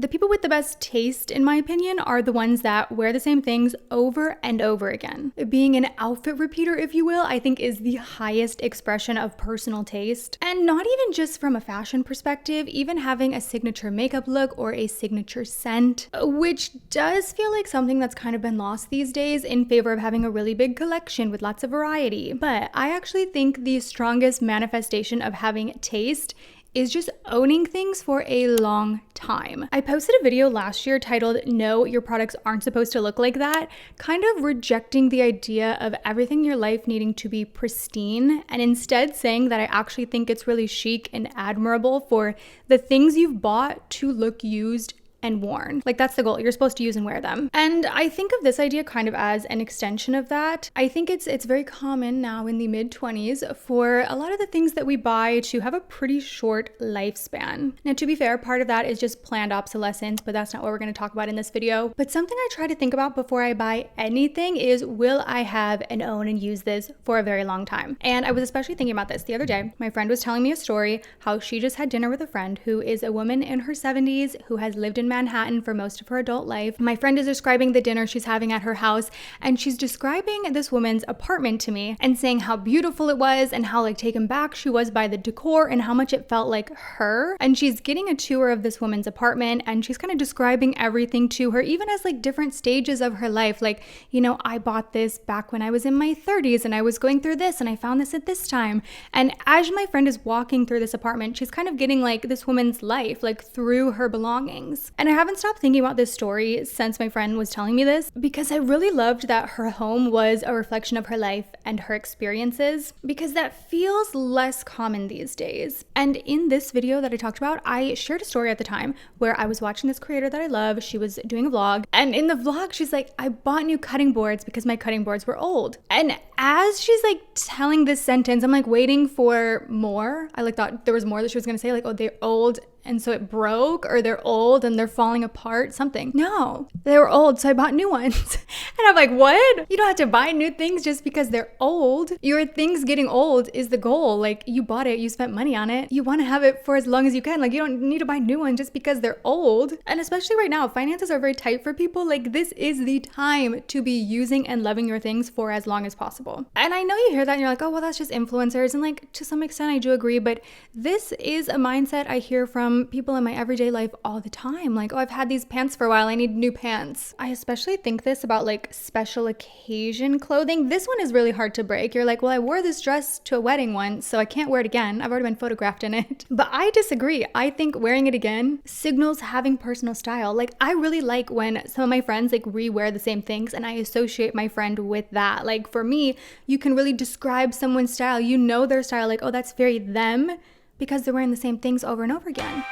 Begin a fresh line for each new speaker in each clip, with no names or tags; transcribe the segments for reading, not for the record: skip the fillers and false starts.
The people with the best taste, in my opinion, are the ones that wear the same things over and over again. Being an outfit repeater, if you will, I think is the highest expression of personal taste. And not even just from a fashion perspective, even having a signature makeup look or a signature scent, which does feel like something that's kind of been lost these days in favor of having a really big collection with lots of variety. But I actually think the strongest manifestation of having taste is just owning things for a long time. I posted a video last year titled, "No, your products aren't supposed to look like that," kind of rejecting the idea of everything in your life needing to be pristine, and instead saying that I actually think it's really chic and admirable for the things you've bought to look used and worn. Like, that's the goal. You're supposed to use and wear them. And I think of this idea kind of as an extension of that. I think it's very common now in the mid-20s for a lot of the things that we buy to have a pretty short lifespan. Now, to be fair, part of that is just planned obsolescence, but that's not what we're going to talk about in this video. But something I try to think about before I buy anything is, will I have and own and use this for a very long time? And I was especially thinking about this the other day. My friend was telling me a story how she just had dinner with a friend who is a woman in her 70s who has lived in Manhattan for most of her adult life. My friend is describing the dinner she's having at her house, and she's describing this woman's apartment to me and saying how beautiful it was and how like taken back she was by the decor and how much it felt like her. And she's getting a tour of this woman's apartment and she's kind of describing everything to her, even as like different stages of her life. Like, you know, I bought this back when I was in my 30s and I was going through this and I found this at this time. And as my friend is walking through this apartment, she's kind of getting like this woman's life like through her belongings. And I haven't stopped thinking about this story since my friend was telling me this, because I really loved that her home was a reflection of her life and her experiences, because that feels less common these days. And in this video that I talked about, I shared a story at the time where I was watching this creator that I love. She was doing a vlog, and in the vlog she's like, I bought new cutting boards because my cutting boards were old. And as she's like telling this sentence, I'm like waiting for more. I like thought there was more that she was gonna say, like, oh, they're old and so it broke, or they're old and they're falling apart, something. No, they were old, so I bought new ones. And I'm like, what? You don't have to buy new things just because they're old. Your things getting old is the goal. Like, you bought it, you spent money on it. You want to have it for as long as you can. Like, you don't need to buy new ones just because they're old. And especially right now, finances are very tight for people. Like, this is the time to be using and loving your things for as long as possible. And I know you hear that and you're like, oh, well, that's just influencers. And like, to some extent, I do agree. But this is a mindset I hear from people in my everyday life all the time. Like, oh, I've had these pants for a while, I need new pants. I especially think this about like special occasion clothing. This one is really hard to break. You're like, well, I wore this dress to a wedding once, so I can't wear it again. I've already been photographed in it. But I disagree. I think wearing it again signals having personal style. Like, I really like when some of my friends like re-wear the same things, and I associate my friend with that. Like, for me, you can really describe someone's style. You know their style, like, oh, that's very them, because they're wearing the same things over and over again.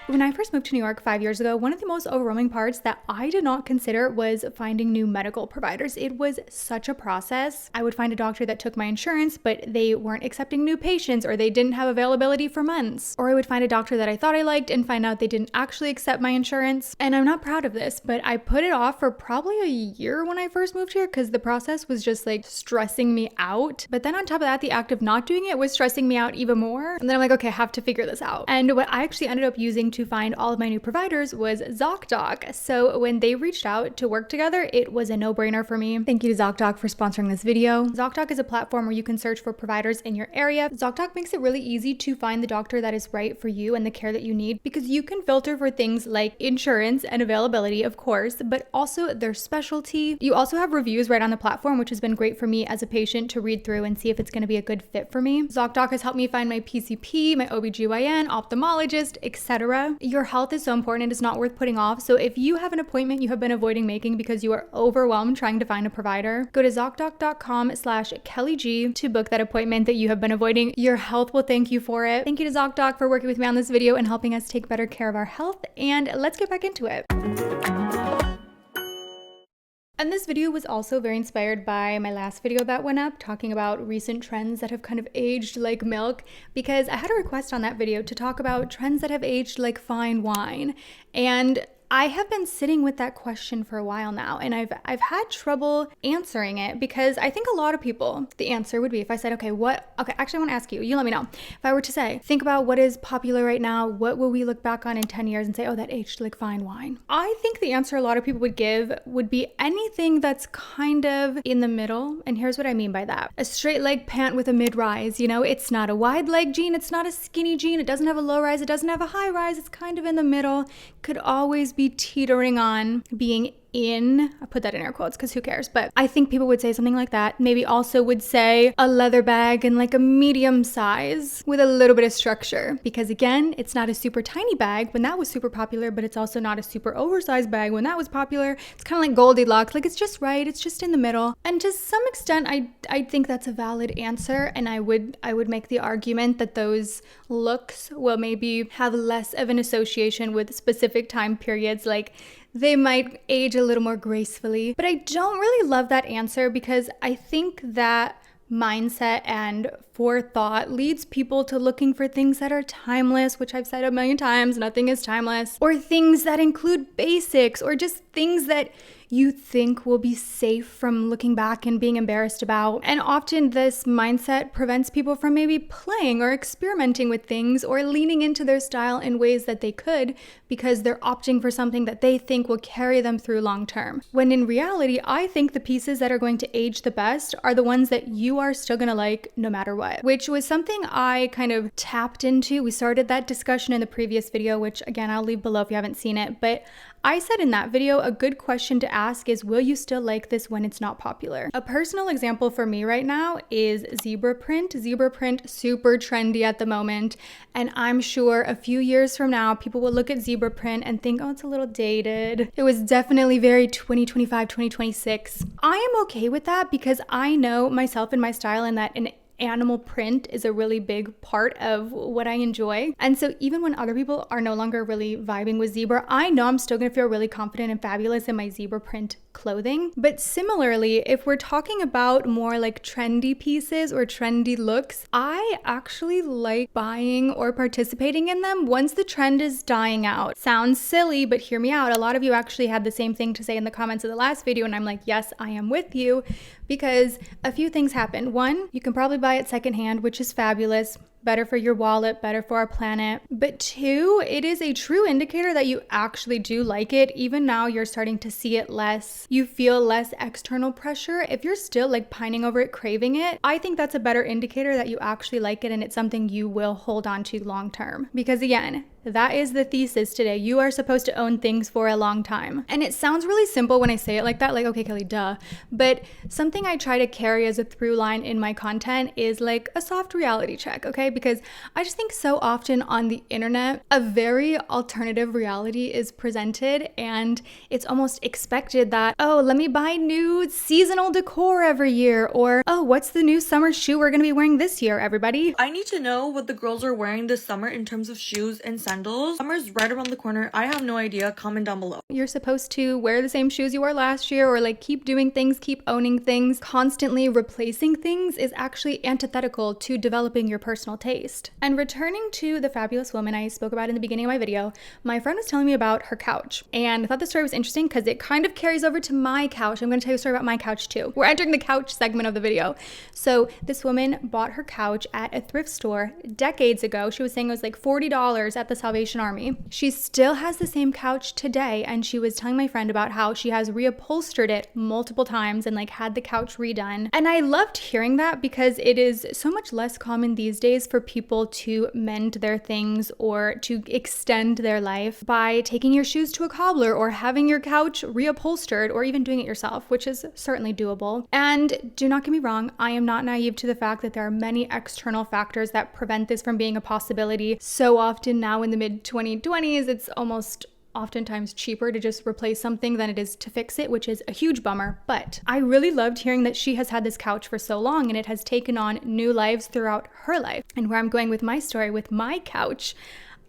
When I first moved to New York 5 years ago, one of the most overwhelming parts that I did not consider was finding new medical providers. It was such a process. I would find a doctor that took my insurance, but they weren't accepting new patients, or they didn't have availability for months. Or I would find a doctor that I thought I liked and find out they didn't actually accept my insurance. And I'm not proud of this, but I put it off for probably a year when I first moved here because the process was just like stressing me out. But then on top of that, the act of not doing it was stressing me out even more. And then I'm like, okay, I have to figure this out. And what I actually ended up using to find all of my new providers was ZocDoc. So when they reached out to work together, it was a no-brainer for me. Thank you to ZocDoc for sponsoring this video. ZocDoc is a platform where you can search for providers in your area. ZocDoc makes it really easy to find the doctor that is right for you and the care that you need, because you can filter for things like insurance and availability, of course, but also their specialty. You also have reviews right on the platform, which has been great for me as a patient to read through and see if it's going to be a good fit for me. ZocDoc has helped me find my PCP, my OBGYN, ophthalmologist, etc. Your health is so important, and it's not worth putting off. So if you have an appointment you have been avoiding making because you are overwhelmed trying to find a provider, go to ZocDoc.com/KELLYG to book that appointment that you have been avoiding. Your health will thank you for it. Thank you to ZocDoc for working with me on this video and helping us take better care of our health. And let's get back into it. And this video was also very inspired by my last video that went up talking about recent trends that have kind of aged like milk, because I had a request on that video to talk about trends that have aged like fine wine. And I have been sitting with that question for a while now, and I've had trouble answering it because I think a lot of people, the answer would be if I said, okay, actually I want to ask you, you let me know. If I were to say, think about what is popular right now, what will we look back on in 10 years and say, oh, that aged like fine wine? I think the answer a lot of people would give would be anything that's kind of in the middle. And here's what I mean by that. A straight leg pant with a mid-rise, you know, it's not a wide leg jean, it's not a skinny jean, it doesn't have a low rise, it doesn't have a high rise, it's kind of in the middle, could always be teetering on being in, I put that in air quotes because who cares, but I think people would say something like that. Maybe also would say a leather bag in like a medium size with a little bit of structure, because again, it's not a super tiny bag when that was super popular, but it's also not a super oversized bag when that was popular. It's kind of like Goldilocks, like it's just right, it's just in the middle. And to some extent, I think that's a valid answer, and I would make the argument that those looks will maybe have less of an association with specific time periods, like they might age a little more gracefully. But I don't really love that answer because I think that mindset and forethought leads people to looking for things that are timeless, which I've said a million times, nothing is timeless, or things that include basics, or just things that you think will be safe from looking back and being embarrassed about. And often this mindset prevents people from maybe playing or experimenting with things or leaning into their style in ways that they could because they're opting for something that they think will carry them through long term. When in reality, I think the pieces that are going to age the best are the ones that you are still gonna like no matter what, which was something I kind of tapped into. We started that discussion in the previous video, which again, I'll leave below if you haven't seen it, but I said in that video, a good question to ask is, will you still like this when it's not popular? A personal example for me right now is zebra print. Zebra print, super trendy at the moment. And I'm sure a few years from now, people will look at zebra print and think, oh, it's a little dated. It was definitely very 2025, 2026. I am okay with that because I know myself and my style and that an animal print is a really big part of what I enjoy. And so even when other people are no longer really vibing with zebra, I know I'm still gonna feel really confident and fabulous in my zebra print clothing. But similarly, if we're talking about more like trendy pieces or trendy looks, I actually like buying or participating in them once the trend is dying out. Sounds silly, but hear me out. A lot of you actually had the same thing to say in the comments of the last video, and I'm like, yes, I am with you, because a few things happen. One, you can probably buy it secondhand, which is fabulous. Better for your wallet, better for our planet. But two, it is a true indicator that you actually do like it. Even now you're starting to see it less. You feel less external pressure. If you're still like pining over it, craving it, I think that's a better indicator that you actually like it and it's something you will hold on to long term. Because again, that is the thesis today. You are supposed to own things for a long time. And it sounds really simple when I say it like that, like, okay, Kelly, duh. But something I try to carry as a through line in my content is like a soft reality check, okay? Because I just think so often on the internet, a very alternative reality is presented and it's almost expected that, oh, let me buy new seasonal decor every year, or, oh, what's the new summer shoe we're gonna be wearing this year, everybody?
I need to know what the girls are wearing this summer in terms of shoes and sandals. Summer's right around the corner. I have no idea. Comment down below.
You're supposed to wear the same shoes you wore last year, or like keep doing things, keep owning things. Constantly replacing things is actually antithetical to developing your personal taste. And returning to the fabulous woman I spoke about in the beginning of my video, my friend was telling me about her couch. And I thought the story was interesting because it kind of carries over to my couch. I'm going to tell you a story about my couch too. We're entering the couch segment of the video. So this woman bought her couch at a thrift store decades ago. She was saying it was like $40 at the Salvation Army. She still has the same couch today, and she was telling my friend about how she has reupholstered it multiple times and like had the couch redone. And I loved hearing that because it is so much less common these days for people to mend their things or to extend their life by taking your shoes to a cobbler or having your couch reupholstered or even doing it yourself, which is certainly doable. And do not get me wrong, I am not naive to the fact that there are many external factors that prevent this from being a possibility. So often now in the mid-2020s, it's almost oftentimes cheaper to just replace something than it is to fix it, which is a huge bummer. But I really loved hearing that she has had this couch for so long and it has taken on new lives throughout her life. And where I'm going with my story with my couch,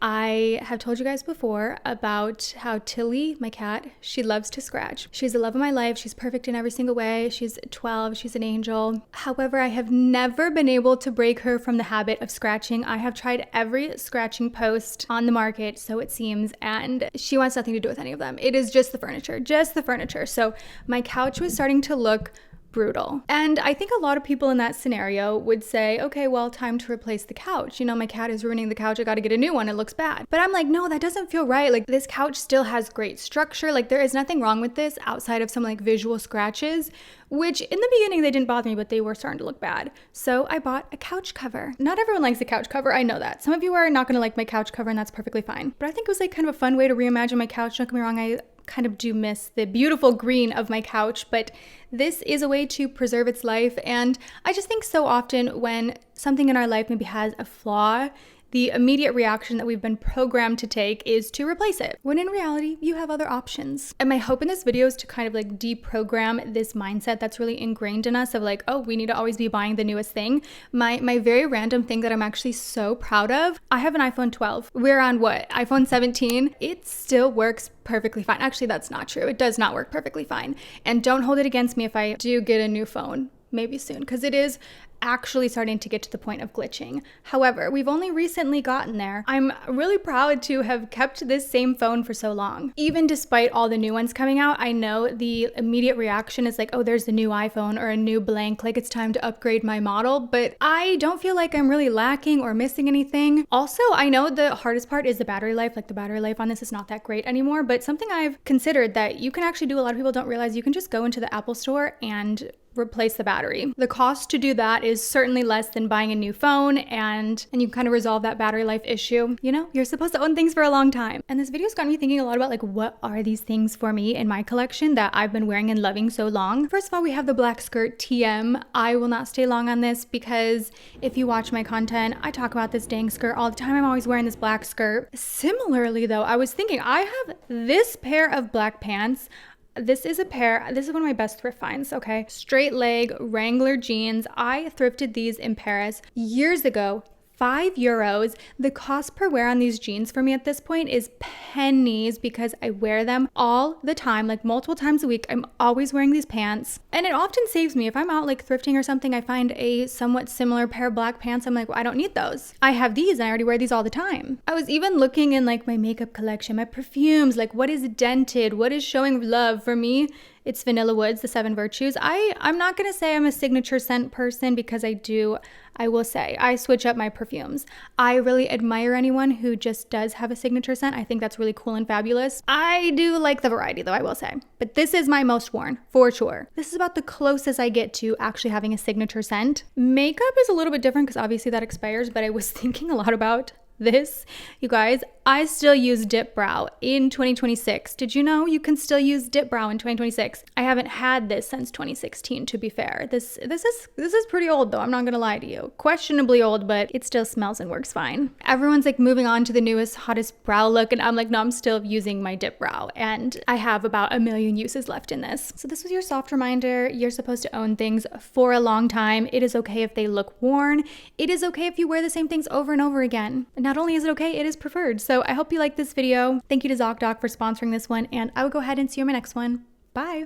I have told you guys before about how Tilly, my cat, she loves to scratch. She's the love of my life. She's perfect in every single way. She's 12. She's an angel. However, I have never been able to break her from the habit of scratching. I have tried every scratching post on the market, so it seems, and she wants nothing to do with any of them. It is just the furniture, just the furniture. So my couch was starting to look brutal. And I think a lot of people in that scenario would say, okay, well, time to replace the couch. You know, my cat is ruining the couch. I got to get a new one. It looks bad. But I'm like, no, that doesn't feel right. Like, this couch still has great structure. Like, there is nothing wrong with this outside of some like visual scratches, which in the beginning they didn't bother me, but they were starting to look bad. So I bought a couch cover. Not everyone likes a couch cover. I know that. Some of you are not going to like my couch cover, and that's perfectly fine. But I think it was like kind of a fun way to reimagine my couch. Don't get me wrong, I kind of do miss the beautiful green of my couch, but this is a way to preserve its life. And I just think so often when something in our life maybe has a flaw, the immediate reaction that we've been programmed to take is to replace it, when in reality, you have other options. And my hope in this video is to kind of like deprogram this mindset that's really ingrained in us of like, oh, we need to always be buying the newest thing. My very random thing that I'm actually so proud of, I have an iPhone 12. We're on what? iPhone 17? It still works perfectly fine. Actually, that's not true. It does not work perfectly fine. And don't hold it against me if I do get a new phone, maybe soon, because it is actually starting to get to the point of glitching. However, we've only recently gotten there. I'm really proud to have kept this same phone for so long. Even despite all the new ones coming out, I know the immediate reaction is like, oh, there's a new iPhone or a new blank, like it's time to upgrade my model, but I don't feel like I'm really lacking or missing anything. Also, I know the hardest part is the battery life. Like, the battery life on this is not that great anymore, but something I've considered that you can actually do, a lot of people don't realize, you can just go into the Apple store and replace the battery. The cost to do that is certainly less than buying a new phone, and you can kind of resolve that battery life issue. You know, you're supposed to own things for a long time. And this video's got me thinking a lot about like, what are these things for me in my collection that I've been wearing and loving so long? First of all, we have the black skirt TM. I will not stay long on this because if you watch my content, I talk about this dang skirt all the time. I'm always wearing this black skirt. Similarly though, I was thinking, I have this pair of black pants. This is one of my best thrift finds, okay? Straight leg Wrangler jeans. I thrifted these in Paris years ago. €5. The cost per wear on these jeans for me at this point is pennies because I wear them all the time, like multiple times a week. I'm always wearing these pants, and it often saves me. If I'm out like thrifting or something, I find a somewhat similar pair of black pants. I'm like, well, I don't need those. I have these and I already wear these all the time. I was even looking in like my makeup collection, my perfumes, like what is dented, what is showing love. For me, it's Vanilla Woods, the 7 Virtues. I'm not going to say I'm a signature scent person because I will say I switch up my perfumes. I really admire anyone who just does have a signature scent. I think that's really cool and fabulous. I do like the variety though, I will say. But this is my most worn, for sure. This is about the closest I get to actually having a signature scent. Makeup is a little bit different because obviously that expires, but I was thinking a lot about this. You guys, I still use Dip Brow in 2026. Did you know you can still use Dip Brow in 2026? I haven't had this since 2016, to be fair. This is pretty old though, I'm not gonna lie to you. Questionably old, but it still smells and works fine. Everyone's like moving on to the newest, hottest brow look, and I'm like, no, I'm still using my Dip Brow, and I have about 1 million uses left in this. So this was your soft reminder. You're supposed to own things for a long time. It is okay if they look worn. It is okay if you wear the same things over and over again. And not only is it okay, it is preferred. So I hope you like this video. Thank you to ZocDoc for sponsoring this one, and I will go ahead and see you in my next one. Bye.